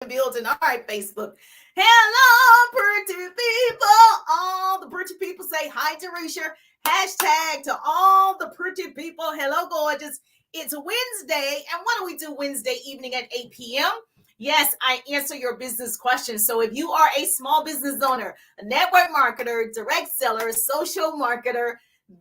building. All right, Facebook. Hello, pretty people. All the pretty people say hi to Risha. Hashtag to all the pretty people. Hello, gorgeous. It's Wednesday. And what do we do Wednesday evening at 8 p.m.? Yes, I answer your business questions. So if you are a small business owner, a network marketer, direct seller, social marketer,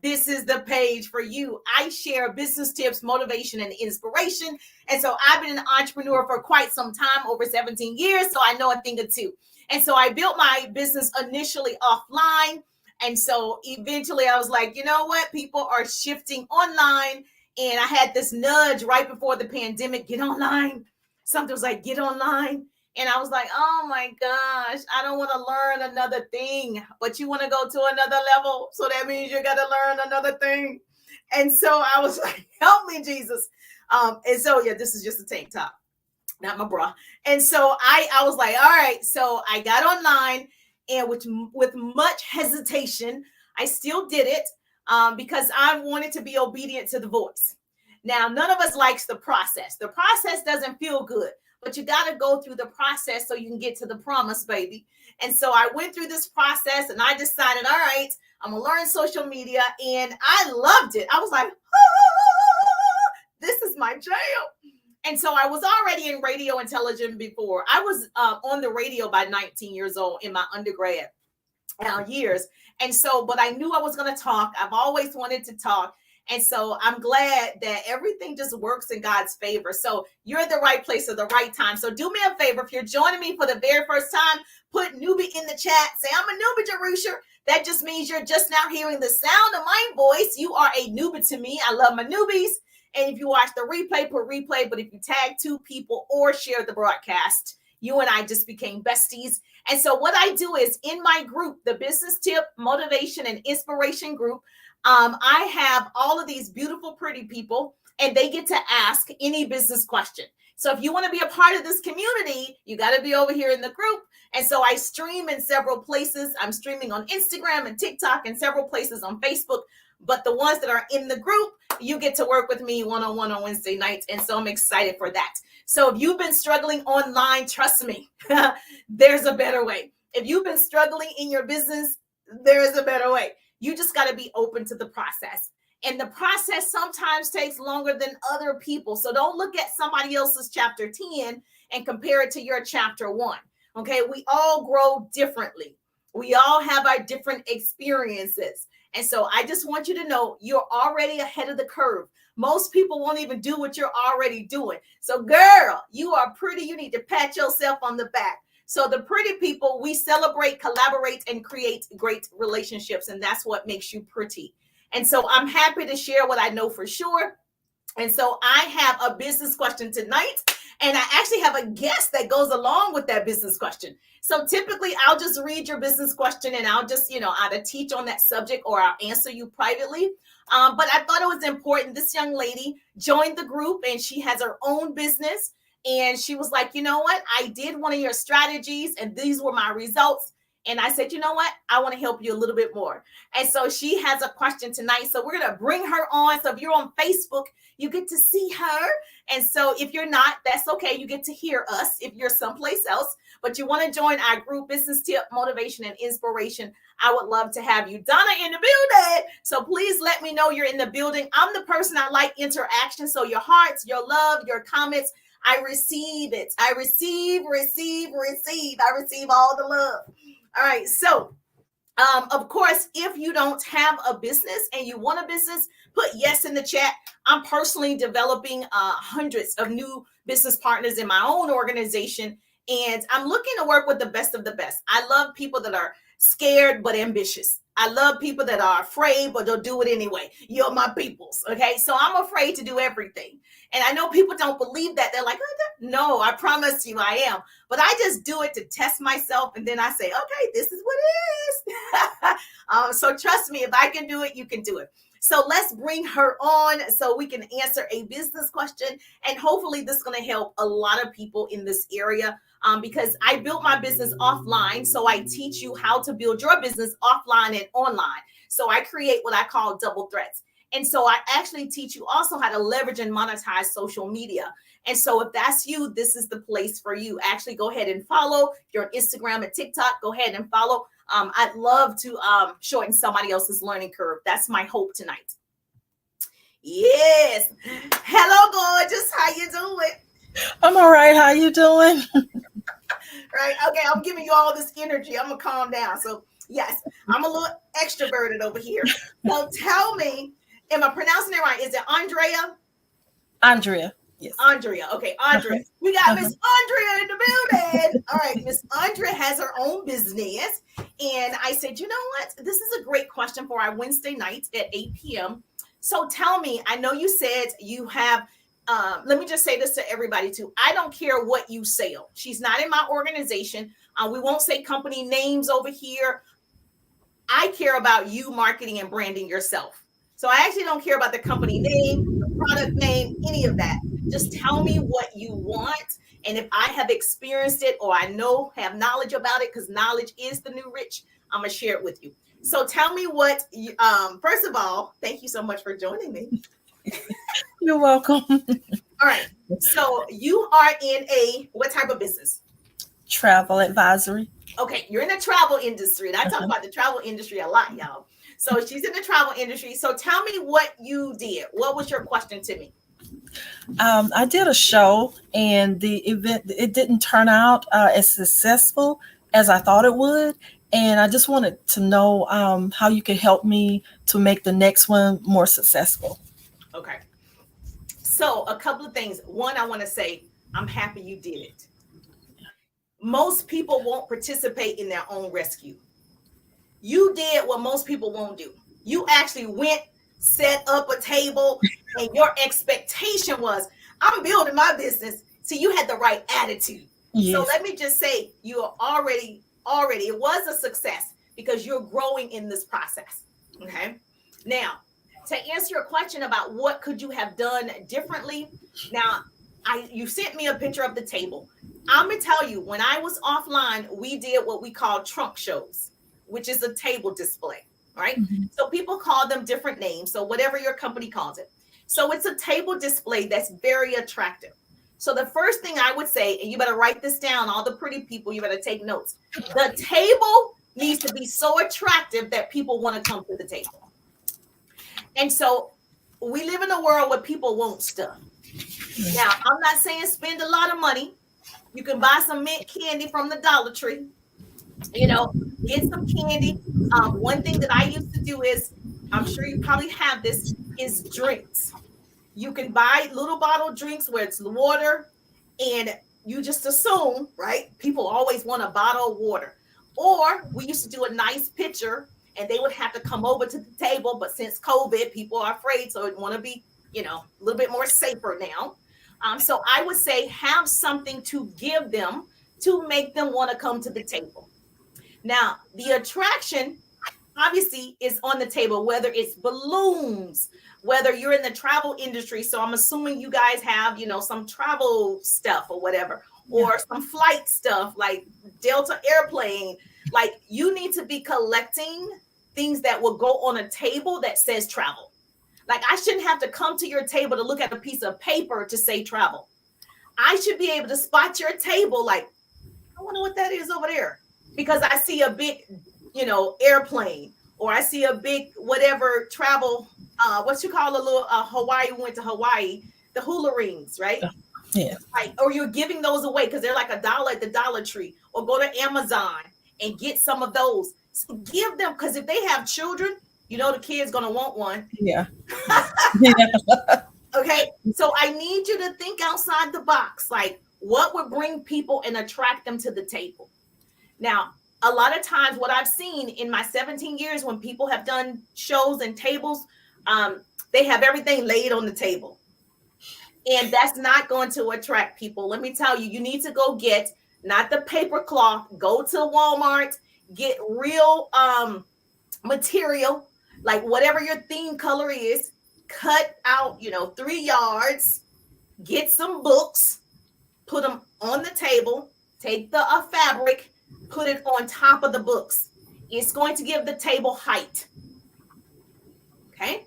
this is the page for you. I share business tips, motivation, and inspiration. And so I've been an entrepreneur for quite some time, over 17 years. So I know a thing or two. And so I built my business initially offline. And so eventually I was like, you know what? People are shifting online. And I had this nudge right before the pandemic, get online. Something was like, get online. And I was like, oh my gosh, I don't want to learn another thing, but you want to go to another level. So that means you got to learn another thing. And so I was like, help me, Jesus. And so, yeah, this is just a tank top, not my bra. And so I was like, all right. So I got online and with much hesitation, I still did it because I wanted to be obedient to the voice. Now, none of us likes the process. The process doesn't feel good, but you got to go through the process so you can get to the promise, baby. And so I went through this process and I decided, all right, I'm going to learn social media. And I loved it. I was like, this is my jam. And so I was already in radio and television before. I was on the radio by 19 years old in my undergrad years. And so, but I knew I was going to talk. I've always wanted to talk. And so I'm glad that everything just works in God's favor. So you're in the right place at the right time. So do me a favor. If you're joining me for the very first time, put newbie in the chat. Say, I'm a newbie, Jerusha. That just means you're just now hearing the sound of my voice. You are a newbie to me. I love my newbies. And if you watch the replay, put replay. But if you tag two people or share the broadcast, you and I just became besties. And so what I do is in my group, the Business Tip, Motivation, and Inspiration group, I have all of these beautiful, pretty people, and they get to ask any business question. So if you want to be a part of this community, you got to be over here in the group. And so I stream in several places. I'm streaming on Instagram and TikTok and several places on Facebook. But the ones that are in the group, you get to work with me one-on-one on Wednesday nights. And so I'm excited for that. So if you've been struggling online, trust me, there's a better way. If you've been struggling in your business, there is a better way. You just got to be open to the process. And the process sometimes takes longer than other people. So don't look at somebody else's chapter 10 and compare it to your chapter 1. Okay, we all grow differently. We all have our different experiences. And so I just want you to know you're already ahead of the curve. Most people won't even do what you're already doing. So girl, you are pretty. You need to pat yourself on the back. So the pretty people, we celebrate, collaborate, and create great relationships. And that's what makes you pretty. And so I'm happy to share what I know for sure. And so I have a business question tonight. And I actually have a guest that goes along with that business question. So typically I'll just read your business question and I'll just, either teach on that subject or I'll answer you privately. But I thought it was important. This young lady joined the group and she has her own business. And she was like, you know what? I did one of your strategies and these were my results. And I said, you know what? I want to help you a little bit more. And so she has a question tonight. So we're going to bring her on. So if you're on Facebook, you get to see her. And so if you're not, that's okay. You get to hear us if you're someplace else. But you want to join our group, Business Tip, Motivation, and Inspiration, I would love to have you. Donna in the building. So please let me know you're in the building. I'm the person I like interaction. So your hearts, your love, your comments, I receive it. I receive. I receive all the love. All right. So, of course, if you don't have a business and you want a business, put yes in the chat. I'm personally developing hundreds of new business partners in my own organization. And I'm looking to work with the best of the best. I love people that are scared but ambitious. I love people that are afraid, but they'll do it anyway. You're my peoples. Okay. So I'm afraid to do everything. And I know people don't believe that. They're like, oh, no, I promise you I am. But I just do it to test myself. And then I say, okay, this is what it is. So trust me, if I can do it, you can do it. So let's bring her on so we can answer a business question. And hopefully this is going to help a lot of people in this area because I built my business offline. So I teach you how to build your business offline and online. So I create what I call double threats. And so I actually teach you also how to leverage and monetize social media. And so if that's you, this is the place for you. Actually, go ahead and follow. If you're on Instagram and TikTok, go ahead and follow. I'd love to shorten somebody else's learning curve. That's my hope tonight. Yes. Hello, gorgeous. How you doing? I'm all right. How you doing? Right. Okay. I'm giving you all this energy. I'm gonna calm down. So yes, I'm a little extroverted over here. So tell me, am I pronouncing it right? Is it Andrea? Andrea. Yes. Andrea. Okay, Andrea. We got Miss Andrea in the building. All right, Miss Andrea has her own business. And I said, you know what? This is a great question for our Wednesday night at 8 p.m. So tell me, I know you said you have, let me just say this to everybody too. I don't care what you sell. She's not in my organization. We won't say company names over here. I care about you marketing and branding yourself. So I actually don't care about the company name, the product name, any of that. Just tell me what you want. And if I have experienced it or I have knowledge about it, because knowledge is the new rich, I'm going to share it with you. So tell me what, first of all, thank you so much for joining me. You're welcome. All right. So you are in what type of business? Travel advisory. Okay. You're in the travel industry. And I talk about the travel industry a lot, y'all. So she's in the travel industry. So tell me what you did. What was your question to me? I did a show and the event, it didn't turn out as successful as I thought it would. And I just wanted to know how you could help me to make the next one more successful. Okay. So a couple of things. One, I want to say, I'm happy you did it. Most people won't participate in their own rescue. You did what most people won't do. You actually went, set up a table, and your expectation was, I'm building my business. So you had the right attitude. Yes. So let me just say, you are already, it was a success because you're growing in this process. Okay. Now, to answer your question about what could you have done differently. Now, you sent me a picture of the table. I'm going to tell you, when I was offline, we did what we call trunk shows, which is a table display, right? Mm-hmm. So people call them different names. So whatever your company calls it. So it's a table display that's very attractive. So the first thing I would say, and you better write this down, all the pretty people, you better take notes. The table needs to be so attractive that people want to come to the table. And so we live in a world where people want stuff. Now, I'm not saying spend a lot of money. You can buy some mint candy from the Dollar Tree. Get some candy. One thing that I used to do is, I'm sure you probably have this, is drinks. You can buy little bottle drinks where it's water and you just assume, right? People always want a bottle of water. Or we used to do a nice picture and they would have to come over to the table. But since COVID, people are afraid. So it want to be, a little bit more safer now. So I would say have something to give them to make them want to come to the table. Now, the attraction obviously is on the table, whether it's balloons, whether you're in the travel industry. So I'm assuming you guys have, some travel stuff or whatever, or some flight stuff like Delta airplane. Like you need to be collecting things that will go on a table that says travel. Like I shouldn't have to come to your table to look at a piece of paper to say travel. I should be able to spot your table. Like, I wonder what that is over there. Because I see a big, airplane, or I see a big whatever travel, what you call a little Hawaii, went to Hawaii, the hula rings, right? Yeah. Right. Or you're giving those away because they're like $1 at the Dollar Tree, or go to Amazon and get some of those. So give them, because if they have children, the kid's going to want one. Yeah. Okay. So I need you to think outside the box. Like what would bring people and attract them to the table? Now, a lot of times what I've seen in my 17 years when people have done shows and tables, they have everything laid on the table. And that's not going to attract people. Let me tell you, you need to go get not the paper cloth, go to Walmart, get real material, like whatever your theme color is, cut out, 3 yards, get some books, put them on the table, take the fabric, put it on top of the books. It's going to give the table height. Okay.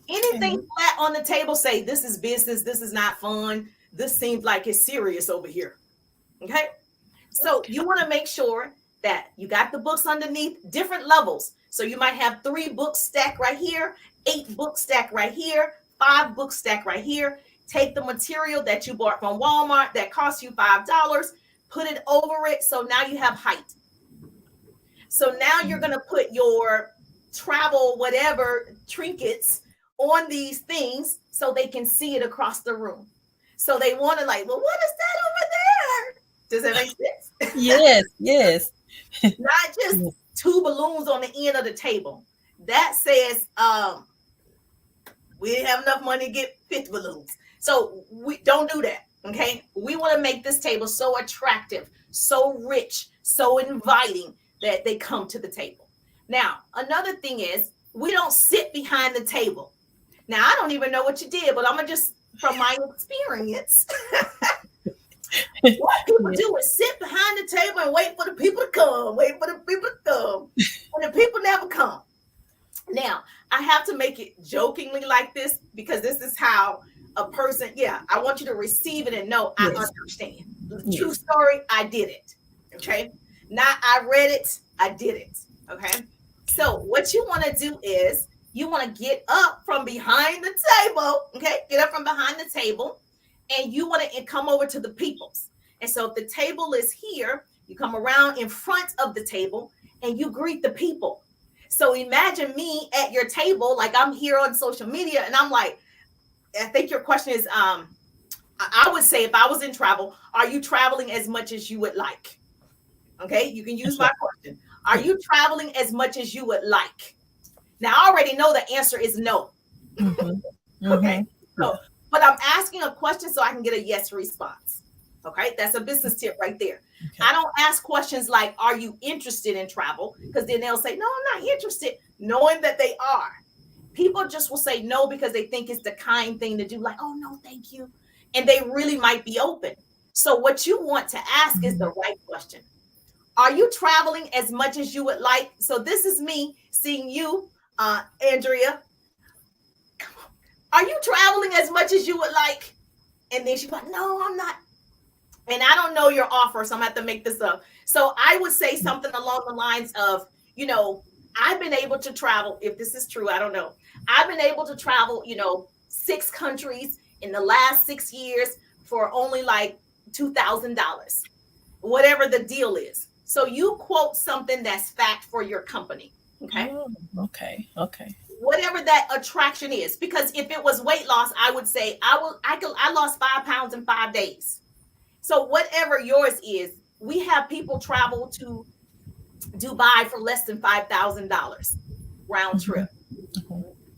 Anything flat on the table, say this is business, this is not fun, this seems like it's serious over here. Okay. So you want to make sure that you got the books underneath different levels. So you might have 3 books stacked right here, 8 books stacked right here, 5 books stacked right here. Take the material that you bought from Walmart that cost you $5, put it over it. So now you have height. So now you're going to put your travel, whatever trinkets on these things so they can see it across the room. So they want to like, well, what is that over there? Does that make sense? Yes, yes. Not just 2 balloons on the end of the table. That says we didn't have enough money to get 50 balloons. So we don't do that. Okay. We want to make this table so attractive, so rich, so inviting that they come to the table. Now, another thing is we don't sit behind the table. Now, I don't even know what you did, but I'm going to just, from my experience, what people do is sit behind the table and wait for the people to come, and the people never come. Now, I have to make it jokingly like this because this is how a person, I want you to receive it and know I understand. True story, I did it. Okay. Not I read it, I did it. Okay. So what you want to do is you want to get up from behind the table. Okay. Get up from behind the table and you want to come over to the peoples. And so if the table is here, you come around in front of the table and you greet the people. So imagine me at your table, like I'm here on social media and I'm like, I think your question is, I would say if I was in travel, are you traveling as much as you would like? Okay, you can use my question. Are you traveling as much as you would like? Now, I already know the answer is no. Okay, so, but I'm asking a question so I can get a yes response. Okay, that's a business tip right there. Okay. I don't ask questions like, are you interested in travel? Because then they'll say, no, I'm not interested, knowing that they are. People just will say no because they think it's the kind thing to do, like, oh, no, thank you. And they really might be open. So what you want to ask is the right question. Are you traveling as much as you would like? So this is me seeing you, Andrea. Come on. Are you traveling as much as you would like? And then she's like, no, I'm not. And I don't know your offer, so I'm going to have to make this up. So I would say something along the lines of, I've been able to travel, if this is true, I don't know. I've been able to travel, 6 countries in the last 6 years for only like $2,000, whatever the deal is. So you quote something that's fact for your company. Okay. Oh, okay. Whatever that attraction is, because if it was weight loss, I would say I lost 5 pounds in 5 days. So whatever yours is, we have people travel to Dubai for less than $5,000 round trip.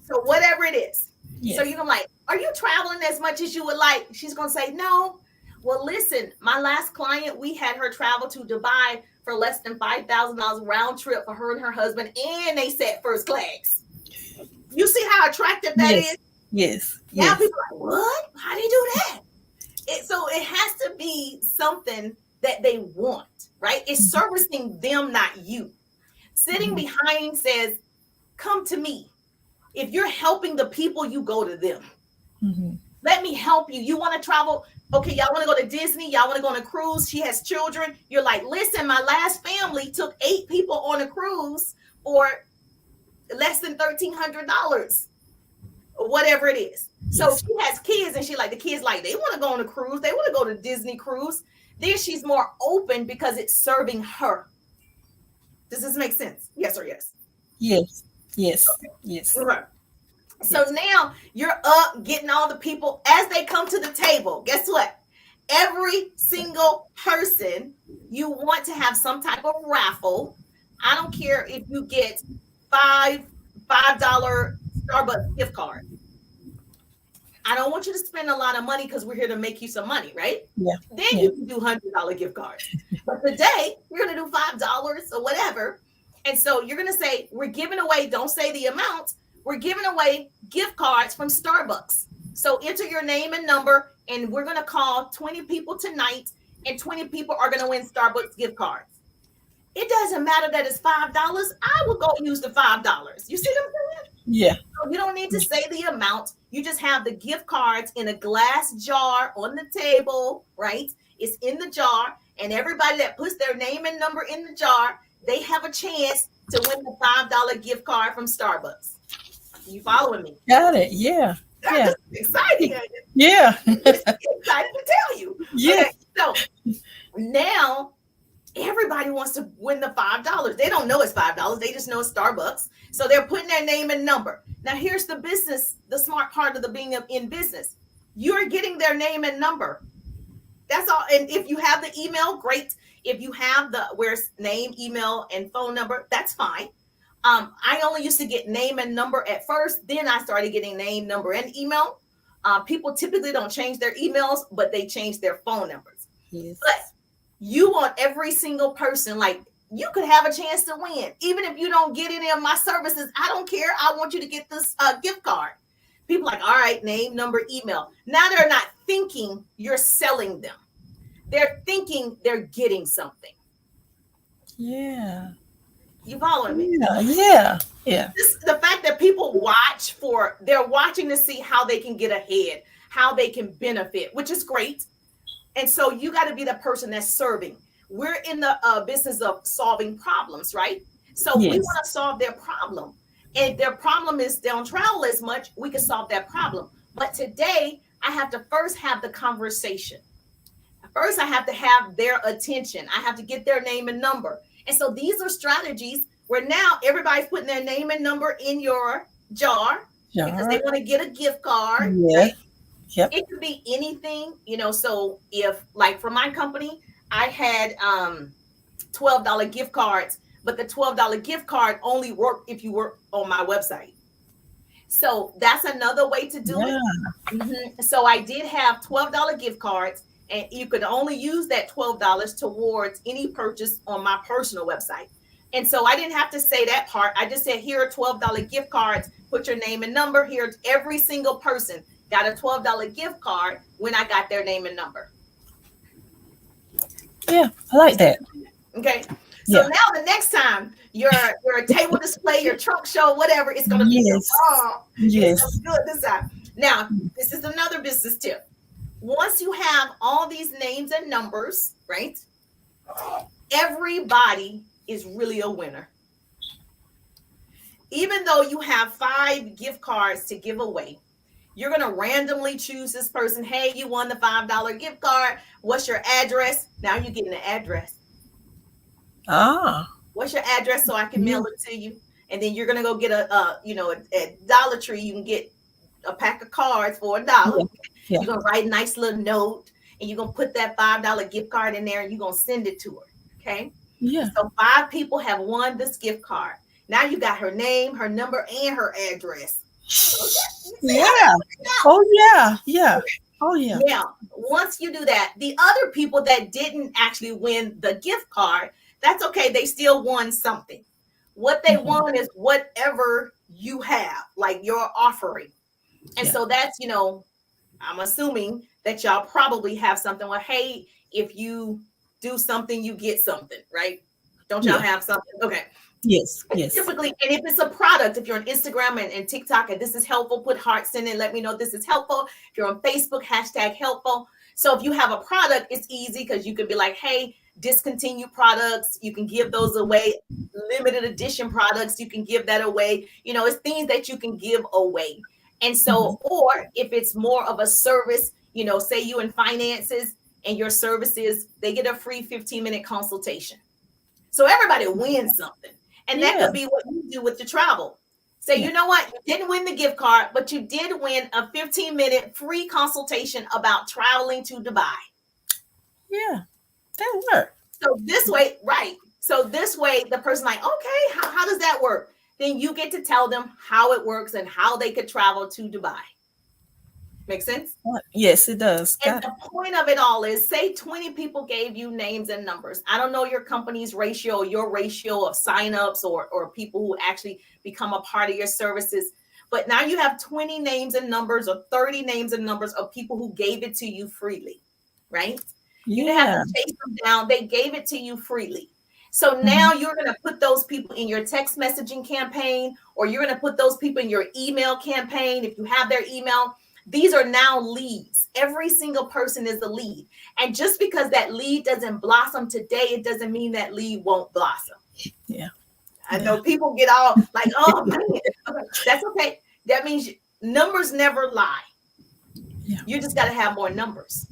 So whatever it is. Yes. So you're like, are you traveling as much as you would like? She's going to say, no. Well, listen, my last client, we had her travel to Dubai for less than $5,000 round trip for her and her husband, and they sat first class. You see how attractive that is? Yes. Now people are like, what? How do you do that? So it has to be something that they want, right? It's servicing them, not you. Sitting behind says, come to me. If you're helping the people, you go to them. Let me help you. You want to travel? Okay, y'all want to go to Disney? Y'all want to go on a cruise? She has children. You're like, listen, my last family took 8 people on a cruise for less than $1,300, or whatever it is. So she has kids and the kids like, they want to go on a cruise. They want to go to Disney cruise. Then she's more open because it's serving her. Does this make sense? Yes or yes? Yes. Okay. Yes. Right. So now you're up getting all the people as they come to the table. Guess what? Every single person, you want to have some type of raffle. I don't care if you get $5 Starbucks gift card. I don't want you to spend a lot of money because we're here to make you some money, right? Yeah. Then you can do $100 gift cards. But today we're going to do $5 or whatever. And so you're going to say, we're giving away, don't say the amount. We're giving away gift cards from Starbucks. So enter your name and number, and we're going to call 20 people tonight, and 20 people are going to win Starbucks gift cards. It doesn't matter that it's $5. I will go use the $5. You see what I'm saying? Yeah. So you don't need to say the amount. You just have the gift cards in a glass jar on the table, right? It's in the jar, and everybody that puts their name and number in the jar, they have a chance to win the $5 gift card from Starbucks. You following me? Got it. Yeah. Yeah. That's exciting. Yeah. It's exciting to tell you. Yeah. Okay, so now everybody wants to win the $5. They don't know it's $5. They just know it's Starbucks. So they're putting their name and number. Now here's the business, the smart part of the being in business. You're getting their name and number. That's all. And if you have the email, great. If you have the where's name, email, and phone number, that's fine. I only used to get name and number at first. Then I started getting name, number, and email. People typically don't change their emails, but they change their phone numbers. Yes. But you want every single person, like you could have a chance to win. Even if you don't get any of my services, I don't care. I want you to get this gift card. People like, all right, name, number, email. Now they're not thinking you're selling them. They're thinking they're getting something. Yeah. You following me? Yeah. The fact that people they're watching to see how they can get ahead, how they can benefit, which is great. And so you got to be the person that's serving. We're in the business of solving problems, right? So we want to solve their problem. And if their problem is they don't travel as much, we can solve that problem. But today, I have to first have the conversation. First, I have to have their attention. I have to get their name and number. And so these are strategies where now everybody's putting their name and number in your jar because they want to get a gift card. Yeah. Right? Yep. It could be anything, so if like for my company, I had $12 gift cards, but the $12 gift card only worked if you were on my website. So that's another way to do it. Mm-hmm. So I did have $12 gift cards, and you could only use that $12 towards any purchase on my personal website. And so I didn't have to say that part. I just said, here are $12 gift cards, put your name and number here. Every single person got a $12 gift card when I got their name and number. Yeah, I like that. Okay. So now the next time your table display, your trunk show, whatever, it's going to be Yes. It's good this time. Now, this is another business tip. Once you have all these names and numbers, right? Everybody is really a winner. Even though you have 5 gift cards to give away, you're going to randomly choose this person. Hey, you won the $5 gift card. What's your address? Now you're getting an address. What's your address so I can mail it to you? And then you're going to go get at Dollar Tree, you can get a pack of cards for $1. Yeah. You're going to write a nice little note, and you're going to put that $5 gift card in there, and you're going to send it to her. Okay. Yeah. So 5 people have won this gift card. Now you got her name, her number, and her address. Yeah. Oh, yeah. Yeah. Oh, yeah. Now, once you do that, the other people that didn't actually win the gift card, that's okay. They still won something. What they won is whatever you have, like your offering. And so that's, I'm assuming that y'all probably have something where, hey, if you do something, you get something, right? Don't y'all have something? Okay. Yes. Typically, and if it's a product, if you're on Instagram and TikTok and this is helpful, put hearts in it. Let me know this is helpful. If you're on Facebook, #helpful. So if you have a product, it's easy because you could be like, hey, discontinued products. You can give those away. Limited edition products. You can give that away. It's things that you can give away. And so, or if it's more of a service, say you in finances and your services, they get a free 15-minute consultation. So everybody wins something. And that could be what you do with the travel. Say, you know what? You didn't win the gift card, but you did win a 15-minute free consultation about traveling to Dubai. Yeah, that worked. So this way, right. So this way, the person like, okay, how does that work? Then you get to tell them how it works and how they could travel to Dubai. Make sense? Yes, it does. And the point of it all is, say 20 people gave you names and numbers. I don't know your company's ratio, your ratio of signups or people who actually become a part of your services. But now you have 20 names and numbers or 30 names and numbers of people who gave it to you freely, right? You didn't have to chase them down. They gave it to you freely. So now you're going to put those people in your text messaging campaign, or you're going to put those people in your email campaign. If you have their email, these are now leads. Every single person is a lead. And just because that lead doesn't blossom today, it doesn't mean that lead won't blossom. Yeah. I know people get all like, oh, man. Okay, that's okay. That means numbers never lie. Yeah. You just got to have more numbers.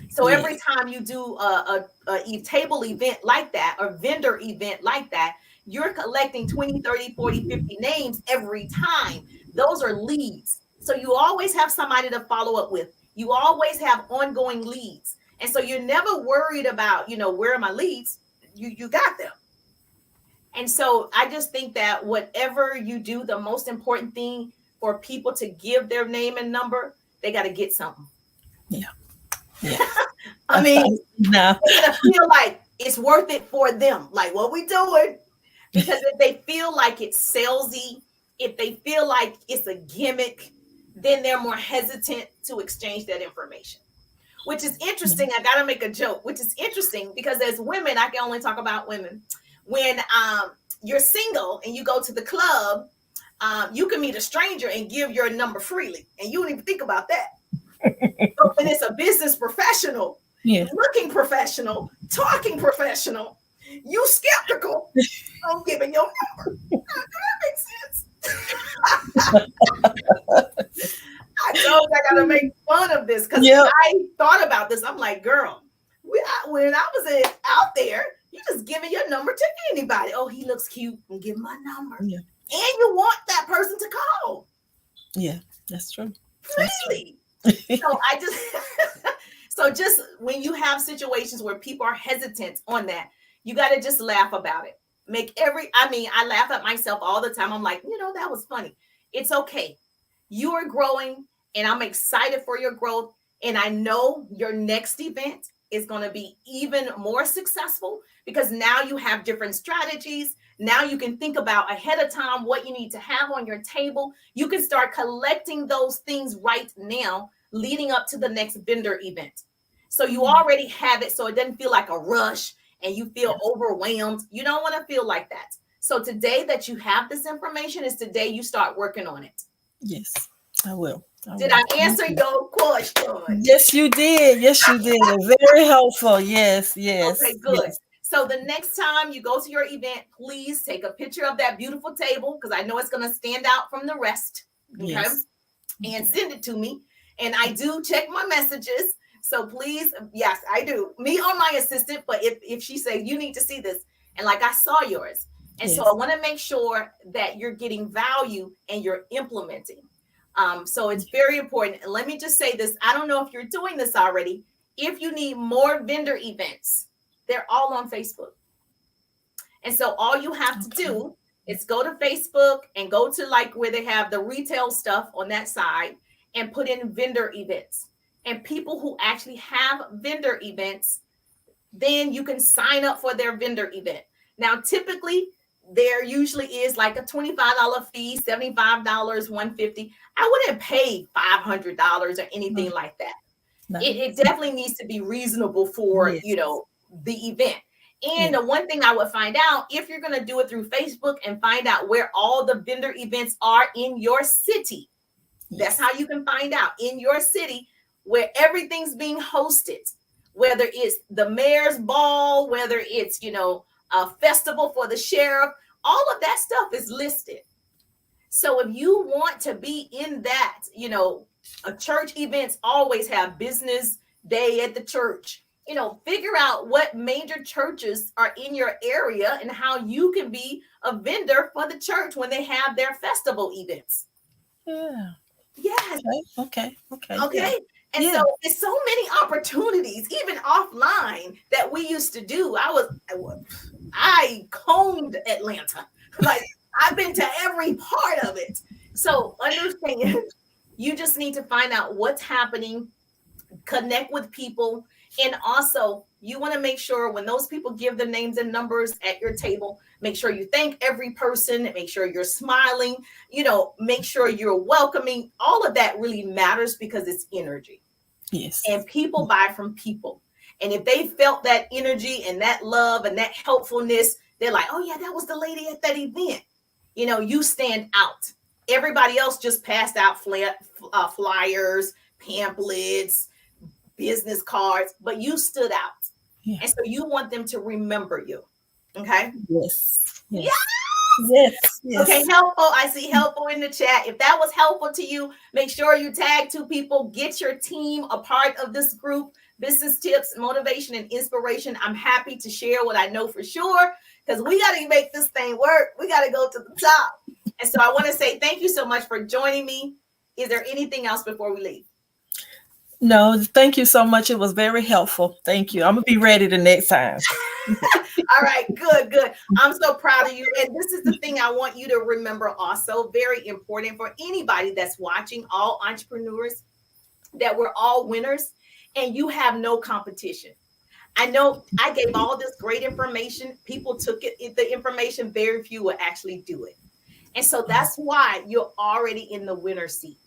So every time you do a table event like that, or vendor event like that, you're collecting 20, 30, 40, 50 names every time. Those are leads. So you always have somebody to follow up with. You always have ongoing leads. And so you're never worried about, where are my leads? You got them. And so I just think that whatever you do, the most important thing for people to give their name and number, they got to get something. Yeah. Yeah. I mean, no. They gotta feel like it's worth it for them. Like, what we doing? Because if they feel like it's salesy, if they feel like it's a gimmick, then they're more hesitant to exchange that information. Which is interesting. I gotta make a joke, which is interesting because as women, I can only talk about women. When you're single and you go to the club, you can meet a stranger and give your number freely, and you don't even think about that. But when it's a business professional, looking professional, talking professional, you skeptical on giving your number. That makes sense. I told you I gotta make fun of this because I thought about this. I'm like, girl, when I was out there, you just giving your number to anybody. Oh, he looks cute, and give my number. Yeah. And you want that person to call. Yeah, that's true. Really? So just when you have situations where people are hesitant on that, you got to just laugh about it. I laugh at myself all the time. I'm like, that was funny. It's okay. You are growing and I'm excited for your growth. And I know your next event is going to be even more successful because now you have different strategies. Now you can think about ahead of time what you need to have on your table. You can start collecting those things right now, leading up to the next vendor event. So you already have it, so it doesn't feel like a rush and you feel overwhelmed. You don't want to feel like that. So today that you have this information is today you start working on it. Yes, I will. Did I answer your question? Yes, you did. Yes, you did. Very helpful. Yes. Okay, good. Yes. So the next time you go to your event, please take a picture of that beautiful table because I know it's going to stand out from the rest. Okay. Yes. And send it to me. And I do check my messages. So please, yes, I do. Me or my assistant, but if she says you need to see this, and like I saw yours. And so I want to make sure that you're getting value and you're implementing. So it's very important. And let me just say this. I don't know if you're doing this already. If you need more vendor events, they're all on Facebook. And so all you have to do is go to Facebook and go to like where they have the retail stuff on that side and put in vendor events. And people who actually have vendor events, then you can sign up for their vendor event. Now, typically, there usually is like a $25 fee, $75, $150. I wouldn't pay $500 or anything like that. No. It definitely needs to be reasonable for, the event. And the one thing I would find out, if you're going to do it through Facebook and find out where all the vendor events are in your city, that's how you can find out in your city where everything's being hosted, whether it's the mayor's ball, whether it's, a festival for the sheriff, all of that stuff is listed. So if you want to be in that, a church events always have business day at the church. Figure out what major churches are in your area and how you can be a vendor for the church when they have their festival events. Yeah. Yes. Okay. Yeah. And so there's so many opportunities, even offline, that we used to do. I combed Atlanta. Like I've been to every part of it. So understand, you just need to find out what's happening, connect with people. And also you want to make sure when those people give the names and numbers at your table, make sure you thank every person, make sure you're smiling, make sure you're welcoming. All of that really matters because it's energy. Yes. And people buy from people. And if they felt that energy and that love and that helpfulness, they're like, oh yeah, that was the lady at that event. You know, you stand out. Everybody else just passed out flyers, pamphlets, business cards, but you stood out. Yeah. And so you want them to remember you. Okay. Yes. Yes. Yes. Yes. Okay, helpful. I see helpful in the chat. If that was helpful to you, make sure you tag 2 people. Get your team a part of this group. Business tips, motivation, and inspiration. I'm happy to share what I know for sure, because we got to make this thing work. We got to go to the top. And so I want to say thank you so much for joining me. Is there anything else before we leave? No, thank you so much. It was very helpful. Thank you. I'm going to be ready the next time. All right, good. I'm so proud of you. And this is the thing I want you to remember also, very important for anybody that's watching, all entrepreneurs, that we're all winners and you have no competition. I know I gave all this great information. People took it, the information, very few will actually do it. And so that's why you're already in the winner's seat.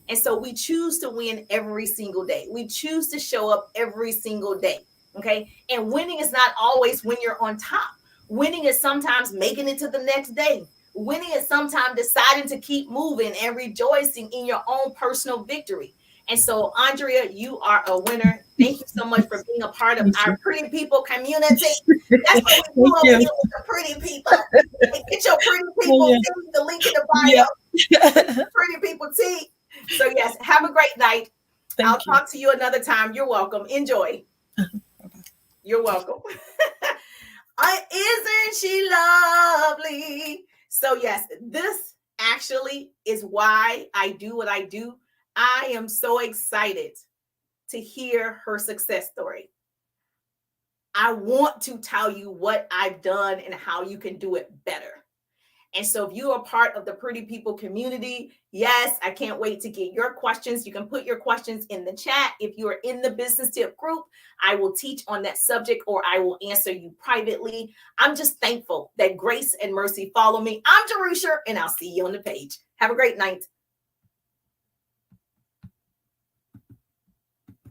And so we choose to win every single day. We choose to show up every single day. Okay. And winning is not always when you're on top. Winning is sometimes making it to the next day. Winning is sometimes deciding to keep moving and rejoicing in your own personal victory. And so, Andrea, you are a winner. Thank you so much for being a part of our Pretty People community. That's what we do over here with the Pretty People. Get your Pretty People tea, the link in the bio. Pretty People tea. So, yes, have a great night. I'll talk to you another time. You're welcome. Enjoy. You're welcome. Isn't she lovely? So, yes, this actually is why I do what I do. I am so excited to hear her success story. I want to tell you what I've done and how you can do it better. And so if you are part of the Pretty People community, yes, I can't wait to get your questions. You can put your questions in the chat. If you are in the business tip group, I will teach on that subject or I will answer you privately. I'm just thankful that grace and mercy follow me. I'm Jerusha, and I'll see you on the page. Have a great night.